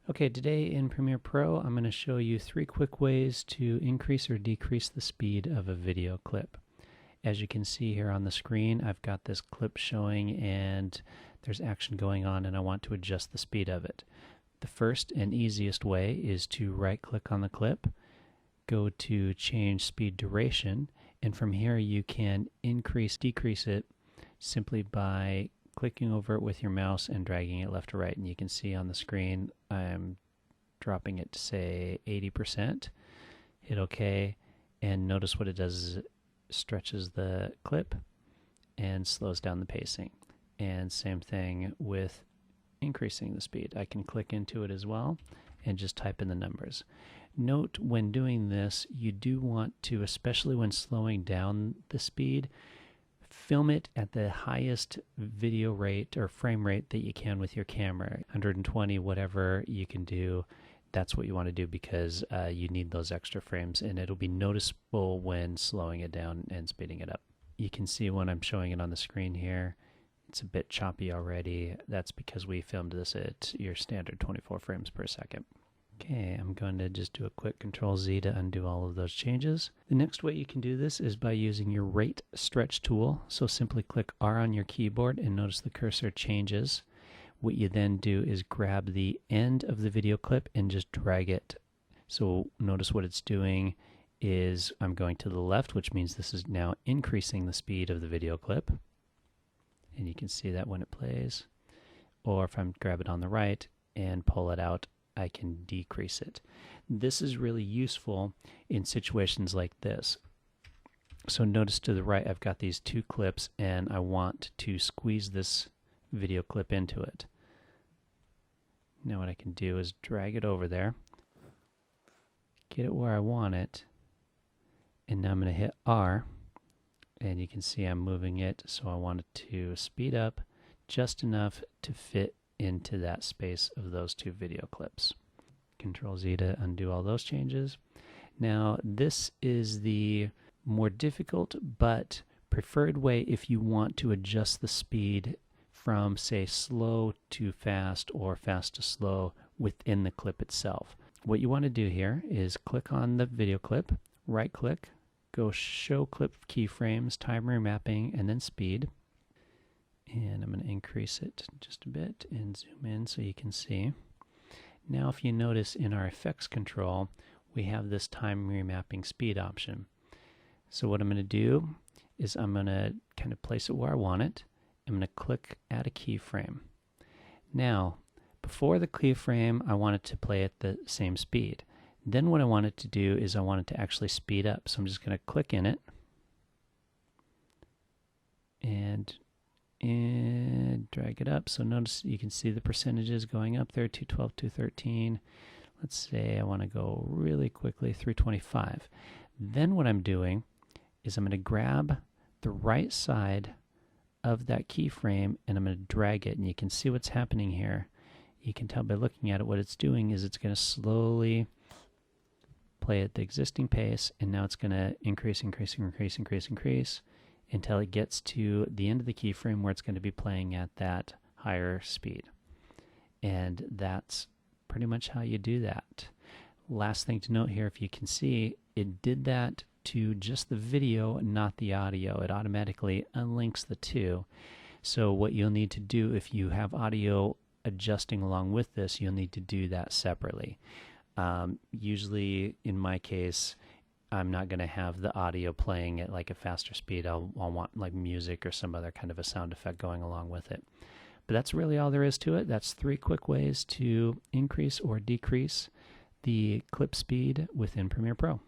Okay, today in Premiere Pro, I'm going to show you 3 quick ways to increase or decrease the speed of a video clip. As you can see here on the screen, I've got this clip showing and there's action going on and I want to adjust the speed of it. The first and easiest way is to right-click on the clip, go to Change Speed Duration, and from here you can increase, decrease it simply by clicking over it with your mouse and dragging it left to right. And you can see on the screen I'm dropping it to say 80%. Hit OK, and notice what it does is it stretches the clip and slows down the pacing. And same thing with increasing the speed. I can click into it as well and just type in the numbers. Note when doing this, you do want to, especially when slowing down the speed, film it at the highest video rate or frame rate that you can with your camera. 120, whatever you can do, that's what you want to do because you need those extra frames and it'll be noticeable when slowing it down and speeding it up. You can see when I'm showing it on the screen here, it's a bit choppy already. That's because we filmed this at your standard 24 frames per second. Okay, I'm going to just do a quick Control-Z to undo all of those changes. The next way you can do this is by using your Rate Stretch tool. So simply click R on your keyboard and notice the cursor changes. What you then do is grab the end of the video clip and just drag it. So notice what it's doing is I'm going to the left, which means this is now increasing the speed of the video clip. And you can see that when it plays. Or if I grab it on the right and pull it out, I can decrease it. This is really useful in situations like this. So notice to the right I've got these 2 clips and I want to squeeze this video clip into it. Now what I can do is drag it over there, get it where I want it, and now I'm going to hit R and you can see I'm moving it, so I want it to speed up just enough to fit into that space of those 2 video clips. Control-Z to undo all those changes. Now this is the more difficult but preferred way if you want to adjust the speed from say slow to fast or fast to slow within the clip itself. What you want to do here is click on the video clip, right click, go show clip keyframes, time remapping, and then speed. And I'm going to increase it just a bit and zoom in so you can see. Now if you notice in our effects control, we have this time remapping speed option. So what I'm going to do is I'm going to kind of place it where I want it. I'm going to click add a keyframe. Now, before the keyframe, I want it to play at the same speed. Then what I want it to do is I want it to actually speed up. So I'm just going to click in it and drag it up. So notice you can see the percentages going up there, 212, 213. Let's say I want to go really quickly, 325. Then what I'm doing is I'm going to grab the right side of that keyframe and I'm going to drag it, and you can see what's happening here. You can tell by looking at it what it's doing is it's going to slowly play at the existing pace, and now it's going to increase until it gets to the end of the keyframe where it's going to be playing at that higher speed. And that's pretty much how you do that. Last thing to note here, if you can see, it did that to just the video, not the audio. It automatically unlinks the 2. So what you'll need to do if you have audio adjusting along with this, you'll need to do that separately. Usually in my case, I'm not going to have the audio playing at like a faster speed. I'll want like music or some other kind of a sound effect going along with it. But that's really all there is to it. That's 3 quick ways to increase or decrease the clip speed within Premiere Pro.